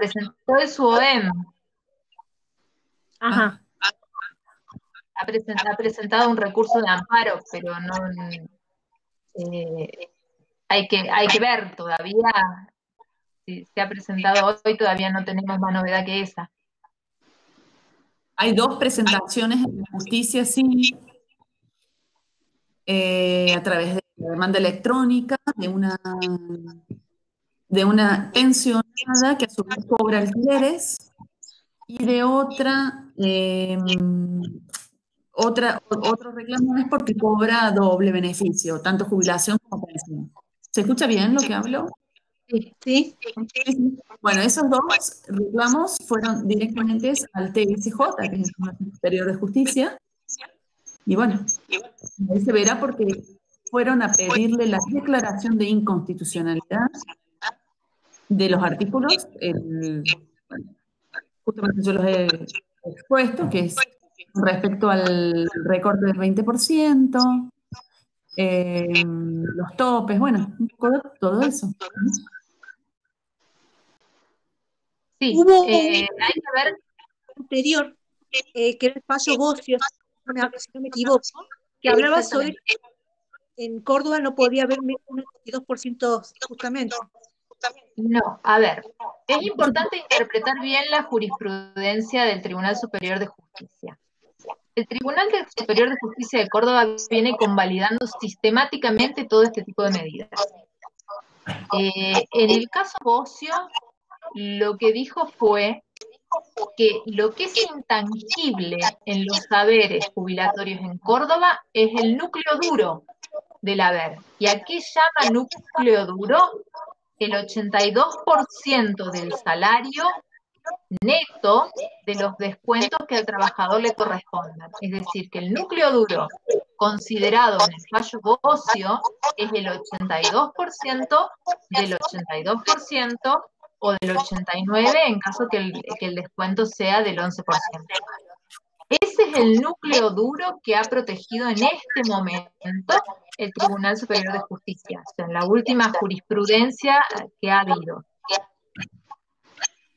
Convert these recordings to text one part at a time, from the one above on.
presentó el SUOEM, Ajá. ha presentado un recurso de amparo, pero no, hay que ver todavía, si se ha presentado hoy, todavía no tenemos más novedad que esa. Hay dos presentaciones en la justicia, sí, a través de la demanda electrónica de una pensionada que a su vez cobra alquileres y de otro reclamo es porque cobra doble beneficio, tanto jubilación como pensión. ¿Se escucha bien lo que hablo? Sí. ¿Sí? Sí. Bueno, esos dos reclamos fueron directamente al TSJ, que es el Tribunal Superior de Justicia, y bueno, ahí se verá porque fueron a pedirle la declaración de inconstitucionalidad de los artículos, bueno, justamente yo los he expuesto, que es respecto al recorte del 20%, los topes, bueno, un poco de todo eso. Sí, Hubo hay un que ver. anterior, que era el fallo Bocio, si no me equivoco, que hablaba sobre Exactamente. que en Córdoba no podía haber menos de un 22% justamente. No, a ver, es importante interpretar bien la jurisprudencia del Tribunal Superior de Justicia. El Superior de Justicia de Córdoba viene convalidando sistemáticamente todo este tipo de medidas. En el caso Bocio, lo que dijo fue que lo que es intangible en los saberes jubilatorios en Córdoba es el núcleo duro del haber. ¿Y a qué llama núcleo duro? El 82% del salario neto de los descuentos que al trabajador le correspondan. Es decir, que el núcleo duro considerado en el fallo Bocio es el 82% del 82% o del 89% en caso que el descuento sea del 11%. Ese es el núcleo duro que ha protegido en este momento el Tribunal Superior de Justicia, o sea, en la última jurisprudencia que ha habido.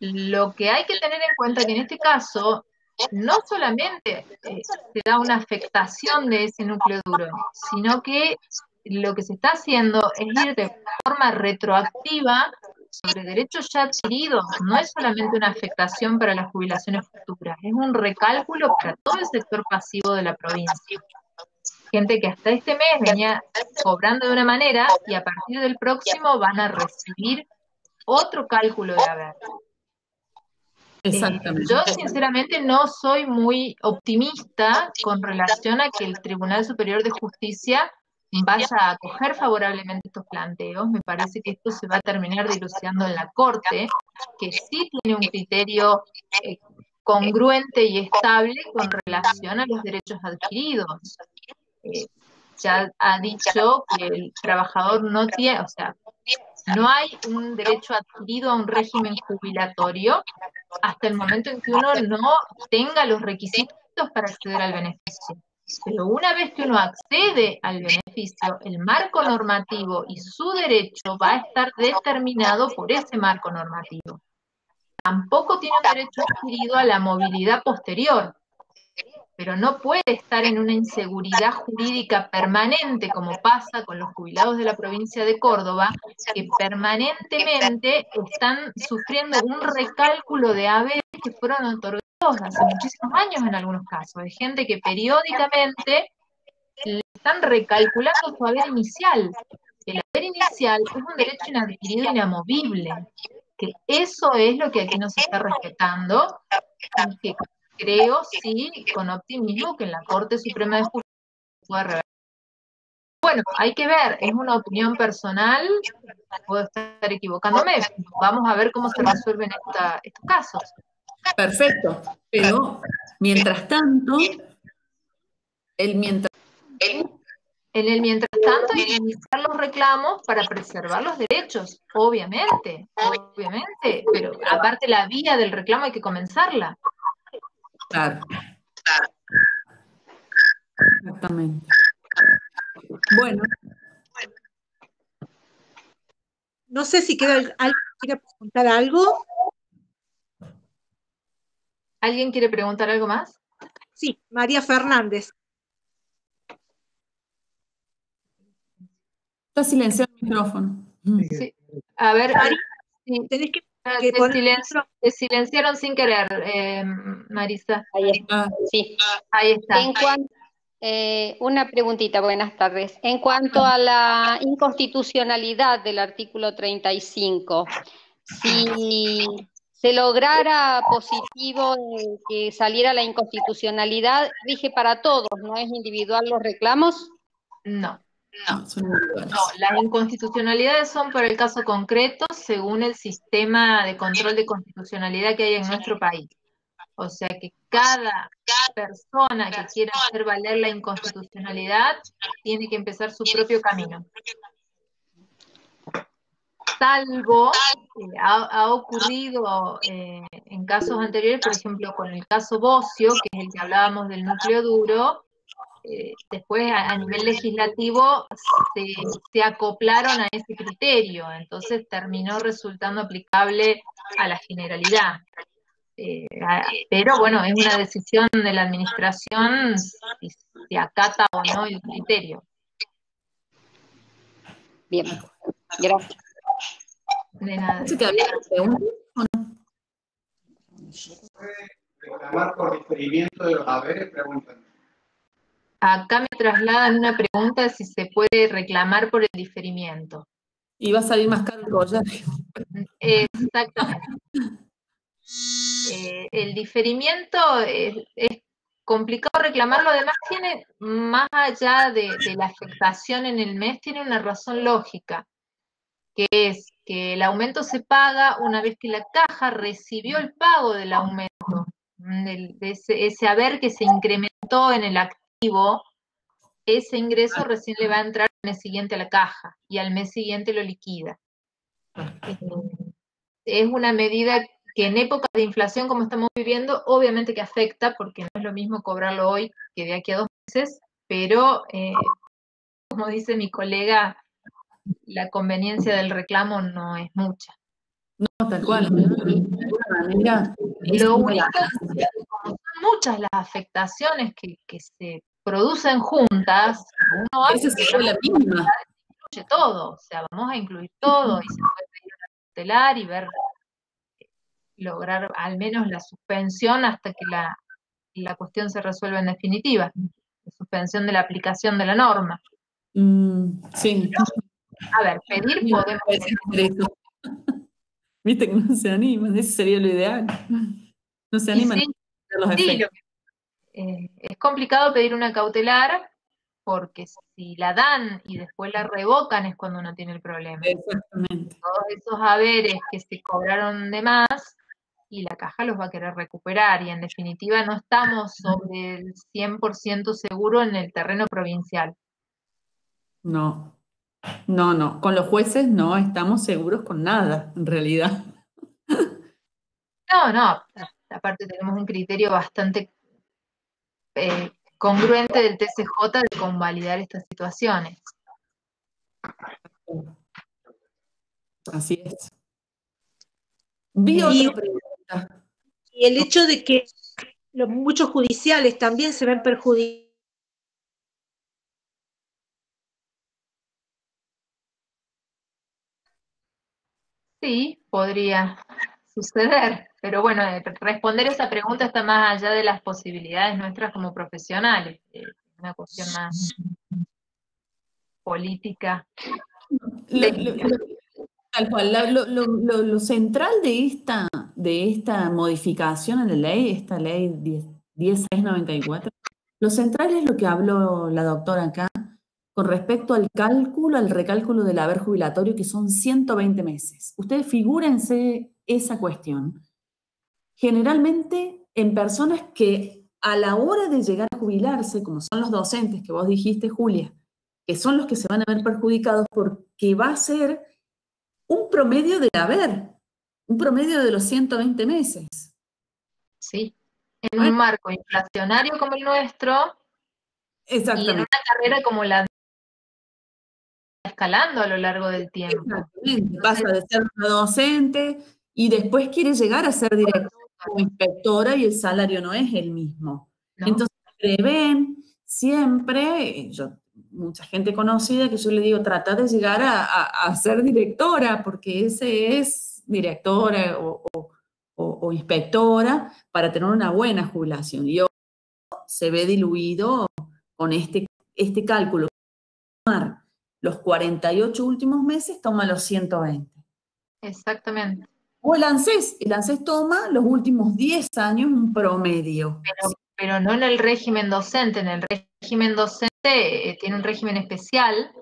Lo que hay que tener en cuenta que en este caso no solamente se da una afectación de ese núcleo duro, sino que lo que se está haciendo es ir de forma retroactiva sobre derechos ya adquiridos. No es solamente una afectación para las jubilaciones futuras, es un recálculo para todo el sector pasivo de la provincia. Gente que hasta este mes venía cobrando de una manera y a partir del próximo van a recibir otro cálculo de haber. Exactamente. Yo sinceramente no soy muy optimista con relación a que el Tribunal Superior de Justicia vaya a acoger favorablemente estos planteos. Me parece que esto se va a terminar dilucidando en la Corte, que sí tiene un criterio congruente y estable con relación a los derechos adquiridos. Ya ha dicho que el trabajador no tiene, o sea, no hay un derecho adquirido a un régimen jubilatorio hasta el momento en que uno no tenga los requisitos para acceder al beneficio. Pero una vez que uno accede al beneficio, el marco normativo y su derecho va a estar determinado por ese marco normativo. Tampoco tiene un derecho adquirido a la movilidad posterior, pero no puede estar en una inseguridad jurídica permanente como pasa con los jubilados de la provincia de Córdoba, que permanentemente están sufriendo un recálculo de haberes que fueron otorgados hace muchísimos años en algunos casos. Hay gente que periódicamente le están recalculando su haber inicial. El haber inicial es un derecho inadquirido inamovible, que eso es lo que aquí no se está respetando y que creo, sí, con optimismo, que en la Corte Suprema de Justicia puede revertir. Bueno, hay que ver, es una opinión personal, puedo estar equivocándome, vamos a ver cómo se resuelven estos casos. Perfecto, pero mientras tanto, mientras En el mientras tanto hay que iniciar los reclamos para preservar los derechos, obviamente, pero aparte la vía del reclamo hay que comenzarla. Claro. Exactamente. Bueno, No sé si queda alguien que quiera preguntar algo. ¿Alguien quiere preguntar algo más? Sí, María Fernández. Está silenciado el micrófono. Sí. A ver, María, sí, tenés que te, poner el micrófono. te silenciaron sin querer, Marisa. Ahí está, Ah, sí. Ahí está. Una preguntita, buenas tardes. En cuanto a la inconstitucionalidad del artículo 35, si se lograra positivo que saliera la inconstitucionalidad, rige para todos, ¿no es individual los reclamos? No. no, son individuales. No, las inconstitucionalidades son por el caso concreto según el sistema de control de constitucionalidad que hay en nuestro país. O sea que cada persona que quiera hacer valer la inconstitucionalidad tiene que empezar su propio camino. Salvo, ha ocurrido en casos anteriores, por ejemplo, con el caso Bocio, que es el que hablábamos del núcleo duro, después a nivel legislativo se acoplaron a ese criterio, entonces terminó resultando aplicable a la generalidad. Pero bueno, es una decisión de la administración si se acata o no el criterio. Bien, gracias. De nada. Parece que había preguntas. Reclamar por diferimiento de los haberes, preguntan. Acá me trasladan una pregunta si se puede reclamar por el diferimiento. Y va a salir más caro el collar. Exactamente. El diferimiento es complicado reclamarlo, además tiene, más allá de la afectación en el mes, tiene una razón lógica, que es que el aumento se paga una vez que la caja recibió el pago del aumento, de ese haber que se incrementó en el activo, ese ingreso recién le va a entrar al mes siguiente a la caja, y al mes siguiente lo liquida. Es una medida que en épocas de inflación como estamos viviendo, obviamente que afecta, porque no es lo mismo cobrarlo hoy que de aquí a 2 meses, pero como dice mi colega, la conveniencia del reclamo no es mucha. No, tal cual. De alguna manera, es Lo una único es que como son muchas las afectaciones que se producen juntas, uno hace esa sería la mínima. incluye todo, o sea, vamos a incluir todo y se puede pedir una tutelar y ver, lograr al menos la suspensión hasta que la cuestión se resuelva en definitiva, la suspensión de la aplicación de la norma. Sí. A ver, pedir podemos hacer eso. Viste que no se animan, ese sería lo ideal. No se y animan sí, a hacer los sí, efectos. es complicado pedir una cautelar porque si la dan y después la revocan es cuando uno tiene el problema. Exactamente. Todos esos haberes que se cobraron de más y la caja los va a querer recuperar y en definitiva no estamos sobre el 100% seguro en el terreno provincial. No, no. Con los jueces no estamos seguros con nada, en realidad. No, aparte tenemos un criterio bastante congruente del TCJ de convalidar estas situaciones. Así es. Vi otra pregunta. Y el hecho de que muchos judiciales también se ven perjudicados. Sí, podría suceder, pero bueno, responder esa pregunta está más allá de las posibilidades nuestras como profesionales, una cuestión más política, técnica. Tal cual, lo central de esta modificación en la ley, esta ley 10694, lo central es lo que habló la doctora acá con respecto al cálculo, al recálculo del haber jubilatorio, que son 120 meses. Ustedes figúrense esa cuestión. Generalmente en personas que a la hora de llegar a jubilarse, como son los docentes que vos dijiste, Julia, que son los que se van a ver perjudicados porque va a ser un promedio del haber, un promedio de los 120 meses. Sí, en un marco inflacionario como el nuestro y en una carrera como la de escalando a lo largo del tiempo. Exactamente, pasa de ser una docente y después quiere llegar a ser director como inspectora y el salario no es el mismo. ¿no? Entonces prevén siempre, mucha gente conocida que yo le digo, trata de llegar a ser directora, porque ese es directora o inspectora para tener una buena jubilación. Y hoy se ve diluido con este cálculo. Los 48 últimos meses toma los 120. Exactamente. O el ANSES toma los últimos 10 años un promedio. Pero no en el régimen docente. En el régimen docente tiene un régimen especial.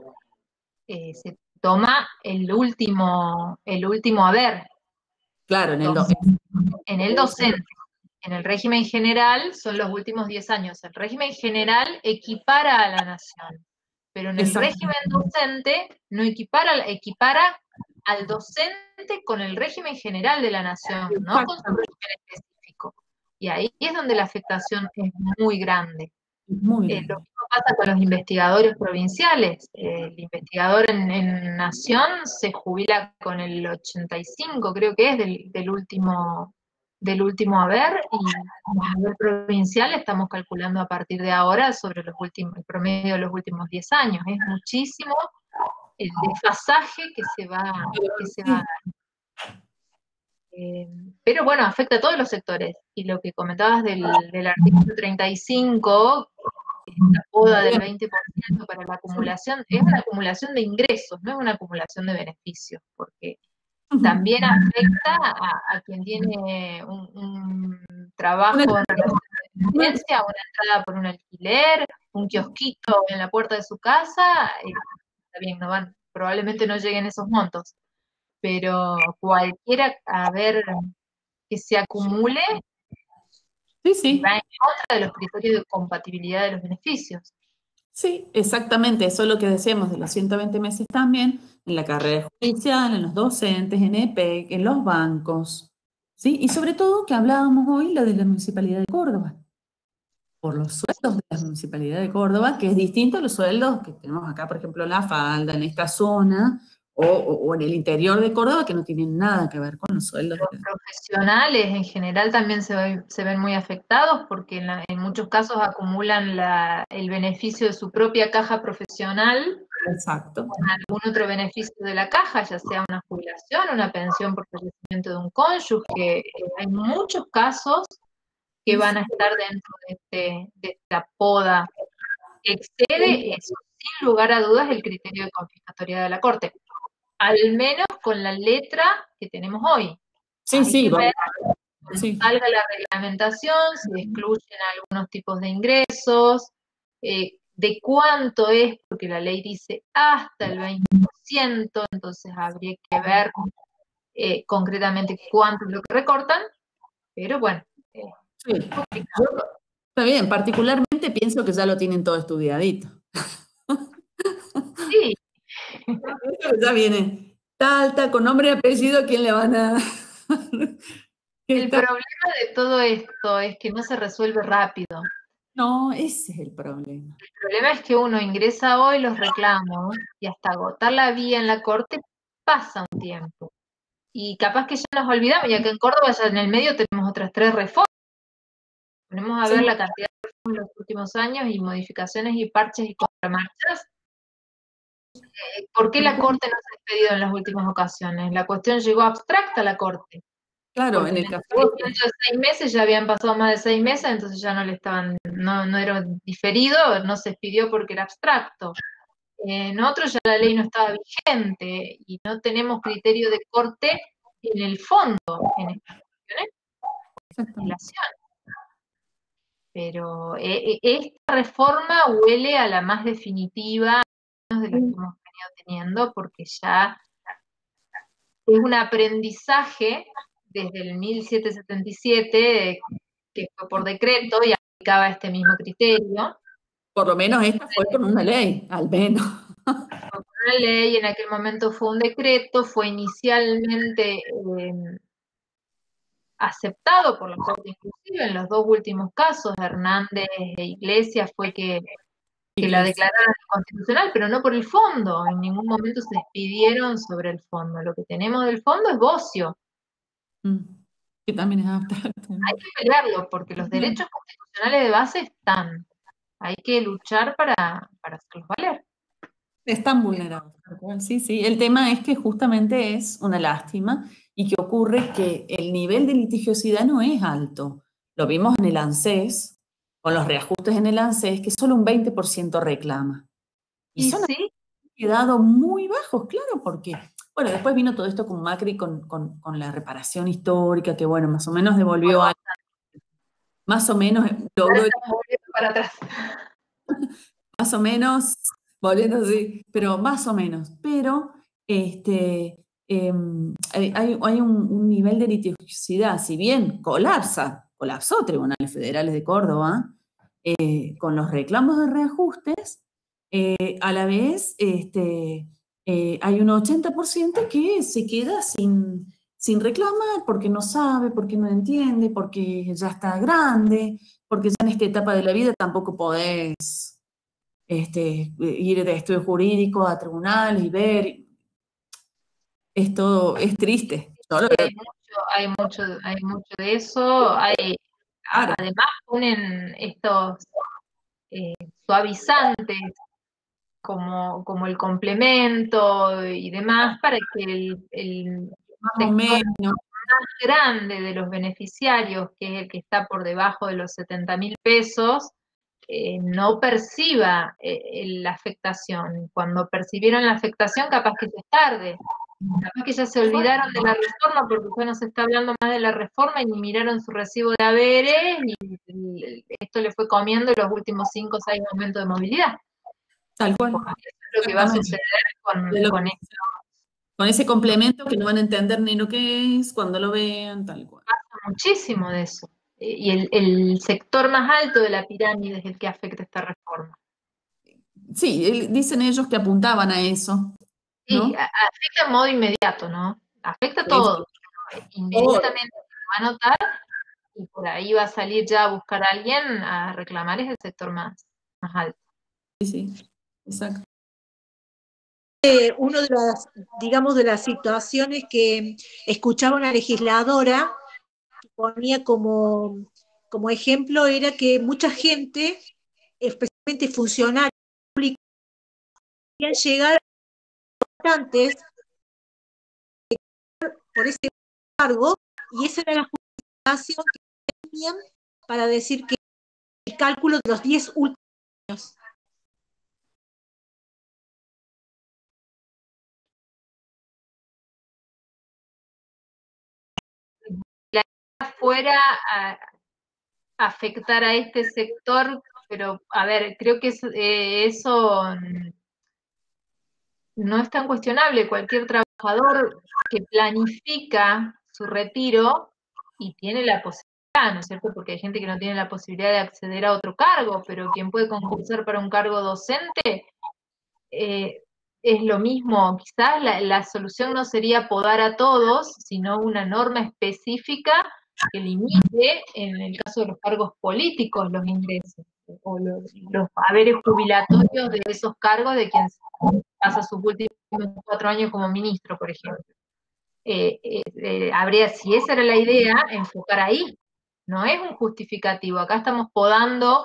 Se toma el último haber. Claro, en el En el docente. En el régimen general son los últimos 10 años. El régimen general equipara a la nación, pero en el Exacto. régimen docente no equipara al docente con el régimen general de la nación, no con su régimen específico. Y ahí es donde la afectación es muy grande. Muy Lo grande. mismo pasa con los investigadores provinciales. El investigador en Nación se jubila con el 85, creo que es, del último haber, y el haber provincial estamos calculando a partir de ahora sobre el promedio de los últimos 10 años. Es muchísimo el desfasaje que se va a dar. Pero bueno, afecta a todos los sectores. Y lo que comentabas del artículo 35, la poda del 20% para la acumulación, es una acumulación de ingresos, no es una acumulación de beneficios, porque también afecta a quien tiene un trabajo en relación de dependencia, una entrada por un alquiler, un kiosquito en la puerta de su casa, está bien, probablemente no lleguen esos montos, pero cualquiera, a ver, que se acumule, Sí. va en contra de los criterios de compatibilidad de los beneficios. Sí, exactamente, eso es lo que decíamos de los 120 meses también, en la carrera judicial, en los docentes, en EPEC, en los bancos, ¿sí? Y sobre todo que hablábamos hoy la de la Municipalidad de Córdoba, por los sueldos de la Municipalidad de Córdoba, que es distinto a los sueldos que tenemos acá, por ejemplo, en La Falda, en esta zona, o en el interior de Córdoba, que no tienen nada que ver con los sueldos. Los profesionales en general también se ven muy afectados porque en muchos casos acumulan el beneficio de su propia caja profesional Exacto. con algún otro beneficio de la caja, ya sea una jubilación, una pensión por fallecimiento de un cónyuge. Hay muchos casos que van a estar dentro de esta poda que excede, eso, sin lugar a dudas, el criterio de confiscatoriedad de la Corte. Al menos con la letra que tenemos hoy. Hay que ver cuando salga la reglamentación, si excluyen algunos tipos de ingresos, de cuánto es, porque la ley dice hasta el 20%, entonces habría que ver concretamente cuánto es lo que recortan, pero bueno. Sí. Está bien, particularmente pienso que ya lo tienen todo estudiadito. Sí. Ya viene tal, con nombre y apellido, ¿a quién le van a...? El problema de todo esto es que no se resuelve rápido. No, ese es el problema. El problema es que uno ingresa hoy los reclamos y hasta agotar la vía en la Corte pasa un tiempo. Y capaz que ya nos olvidamos, y acá en Córdoba ya en el medio tenemos otras 3 reformas. Ponemos a ver la cantidad de reformas en los últimos años y modificaciones y parches y contramarchas. ¿Por qué la Corte no se ha despedido en las últimas ocasiones? La cuestión llegó abstracta a la Corte. Claro, Porque en el el café. de 6 meses ya habían pasado más de 6 meses, entonces ya no le estaban, no era diferido, no se expidió porque era abstracto. En otros ya la ley no estaba vigente y no tenemos criterio de corte en el fondo en estas cuestiones. Pero esta reforma huele a la más definitiva de las que hemos venido teniendo, porque ya es un aprendizaje desde el 1777, que fue por decreto y aplicaba este mismo criterio. Por lo menos esta fue con una ley, al menos. Una ley, en aquel momento fue un decreto, fue inicialmente aceptado por la Corte, inclusive en los 2 últimos casos, Hernández e Iglesias, fue que la declararon inconstitucional, pero no por el fondo, en ningún momento se despidieron sobre el fondo. Lo que tenemos del fondo es bocio. que también es abstracto, ¿no? Hay que pelearlo porque los derechos constitucionales de base están. Hay que luchar para hacerlos valer. Están vulnerados, tal cual. Sí, sí. El tema es que justamente es una lástima y que ocurre que el nivel de litigiosidad no es alto. Lo vimos en el ANSES, con los reajustes en el ANSES, que solo un 20% reclama. Y Y son sí, quedado muy bajos, claro, porque, bueno, después vino todo esto con Macri, con la reparación histórica, que bueno, más o menos devolvió bueno, algo, más o menos ahora logró, estamos volviendo para atrás. más o menos, volviendo así, pero más o menos, pero hay un nivel de litigiosidad, si bien colapsó Tribunales Federales de Córdoba, con los reclamos de reajustes, a la vez hay un 80% que se queda sin reclamar porque no sabe, porque no entiende, porque ya está grande, porque ya en esta etapa de la vida tampoco podés ir de estudio jurídico a tribunal y ver. Esto es triste. Yo lo Sí, veo hay mucho de eso. claro. Además ponen estos eh, suavizantes como el complemento y demás para que el Más o sector menos. más grande de los beneficiarios, que es el que está por debajo de los 70.000 pesos, no perciba la afectación. Cuando percibieron la afectación, capaz que ya es tarde. Capaz que ya se olvidaron de la reforma porque ya no se está hablando más de la reforma y ni miraron su recibo de haberes y esto le fue comiendo los últimos 5 o 6 aumentos de movilidad. Tal cual. Eso es lo que va a Exactamente. suceder De lo con que- esto. con ese complemento que no van a entender ni lo que es cuando lo vean, tal cual. Muchísimo de eso. Y el sector más alto de la pirámide es el que afecta esta reforma. Sí, dicen ellos que apuntaban a eso, Sí, ¿no? afecta en modo inmediato, ¿no? Afecta a Sí, sí. todo. Inmediatamente se va a notar y por ahí va a salir ya a buscar a alguien a reclamar, es el sector más alto. Sí, sí, exacto. Una de las, digamos, de las situaciones que escuchaba una legisladora que ponía como ejemplo era que mucha gente, especialmente funcionarios públicos, querían llegar antes por ese cargo y esa era la justificación que tenían para decir que el cálculo de los 10 últimos años. Fuera a afectar a este sector, pero a ver, creo que eso no es tan cuestionable. Cualquier trabajador que planifica su retiro y tiene la posibilidad, ¿no es cierto? Porque hay gente que no tiene la posibilidad de acceder a otro cargo, pero quien puede concursar para un cargo docente, es lo mismo. Quizás la solución no sería podar a todos, sino una norma específica que limite, en el caso de los cargos políticos, los ingresos o los haberes jubilatorios de esos cargos de quien pasa sus últimos 4 años como ministro, por ejemplo. Habría, si esa era la idea, enfocar ahí. No es un justificativo. Acá estamos podando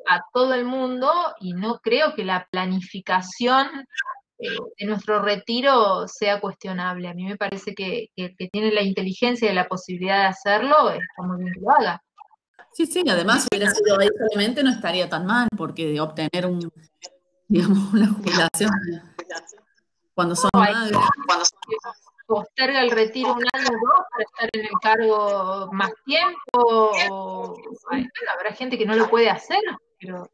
a todo el mundo y no creo que la planificación de nuestro retiro sea cuestionable. A mí me parece que tiene la inteligencia y la posibilidad de hacerlo, está muy bien que lo haga. Sí, sí, además si hubiera sido ahí solamente no estaría tan mal, porque de obtener digamos, una jubilación cuando son Hay madres. que posterga el retiro un año o dos para estar en el cargo más tiempo, bueno, habrá gente que no lo puede hacer, pero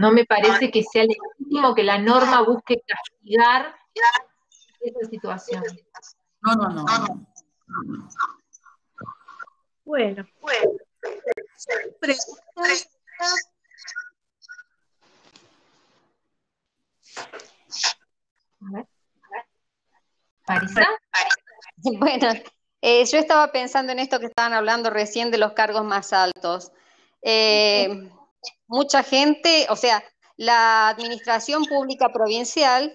no me parece que sea legítimo que la norma busque castigar esa situación. No, no, no, no. Bueno, preguntas. A ver. ¿Parisa? Bueno, yo estaba pensando en esto que estaban hablando recién de los cargos más altos. Mucha gente, o sea, la administración pública provincial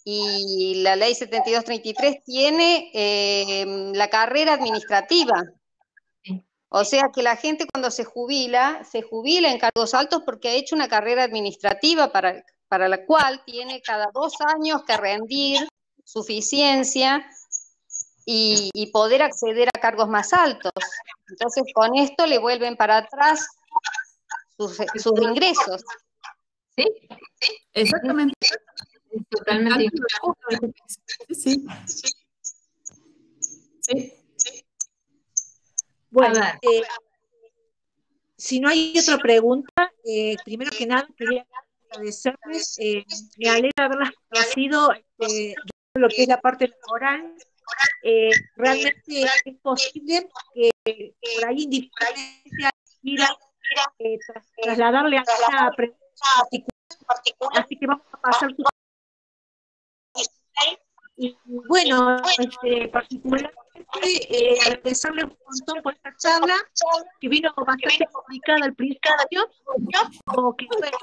y la ley 7233 tiene la carrera administrativa. Sí. O sea que la gente cuando se jubila en cargos altos porque ha hecho una carrera administrativa para la cual tiene cada 2 años que rendir suficiencia y poder acceder a cargos más altos. Entonces con esto le vuelven para atrás sus ingresos. ¿Sí? Exactamente. Es totalmente injusto. Sí. Sí. Bueno, A ver. si no hay otra pregunta, primero que nada quería agradecerles. Me alegra haberlas conocido de lo que es la parte laboral. Realmente es posible que por ahí individualmente quiera trasladarle a una pregunta particular, así que vamos a pasar su... Y bueno, particularmente agradecerle un montón por esta charla, que vino bastante complicada al principio, o que bueno,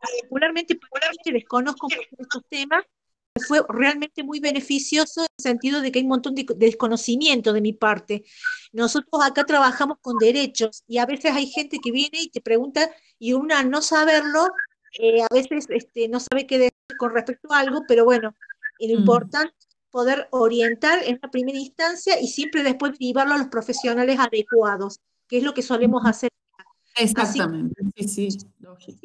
particularmente para mí, que desconozco mucho de estos temas, fue realmente muy beneficioso en el sentido de que hay un montón de desconocimiento de mi parte. Nosotros acá trabajamos con derechos y a veces hay gente que viene y te pregunta y uno al no saberlo, a veces no sabe qué decir con respecto a algo, pero bueno, lo importante es poder orientar en la primera instancia y siempre después derivarlo a los profesionales adecuados, que es lo que solemos hacer. Exactamente, sí, lógico.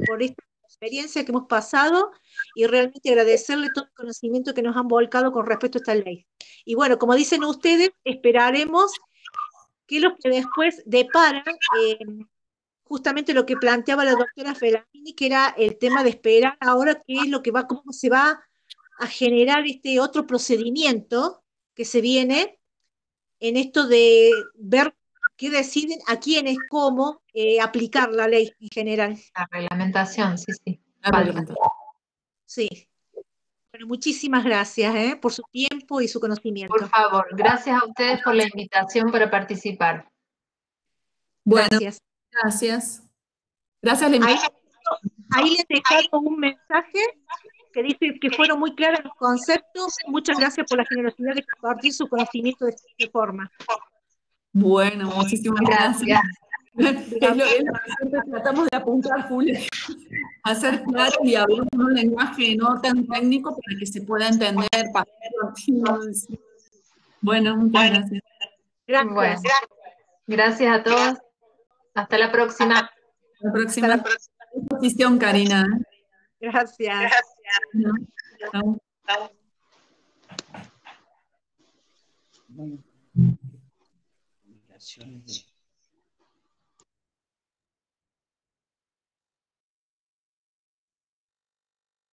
Por esta experiencia que hemos pasado y realmente agradecerle todo el conocimiento que nos han volcado con respecto a esta ley. Y bueno, como dicen ustedes, esperaremos que lo que después deparan, justamente lo que planteaba la doctora Felamini, que era el tema de esperar ahora qué es lo que va, cómo se va a generar este otro procedimiento que se viene en esto de ver qué deciden, a quiénes, cómo aplicar la ley en general. La reglamentación, sí, sí. La reglamentación. Sí. Bueno, muchísimas gracias por su tiempo y su conocimiento. Por favor, gracias a ustedes por la invitación para participar. Bueno, Gracias. gracias. Gracias, Lemmy. Ahí les dejaron un mensaje que dice que fueron muy claros los conceptos. Muchas gracias por la generosidad de compartir su conocimiento de esta forma. Bueno, muchísimas gracias. Gracias. Es lo que siempre tratamos de apuntar, Julia, hacer claro y hablar en un lenguaje no tan técnico para que se pueda entender. Bueno, muchas gracias. Gracias. Bueno, gracias a todos. Hasta la próxima. Hasta la próxima exposición, Karina. Gracias. Chao. Bueno.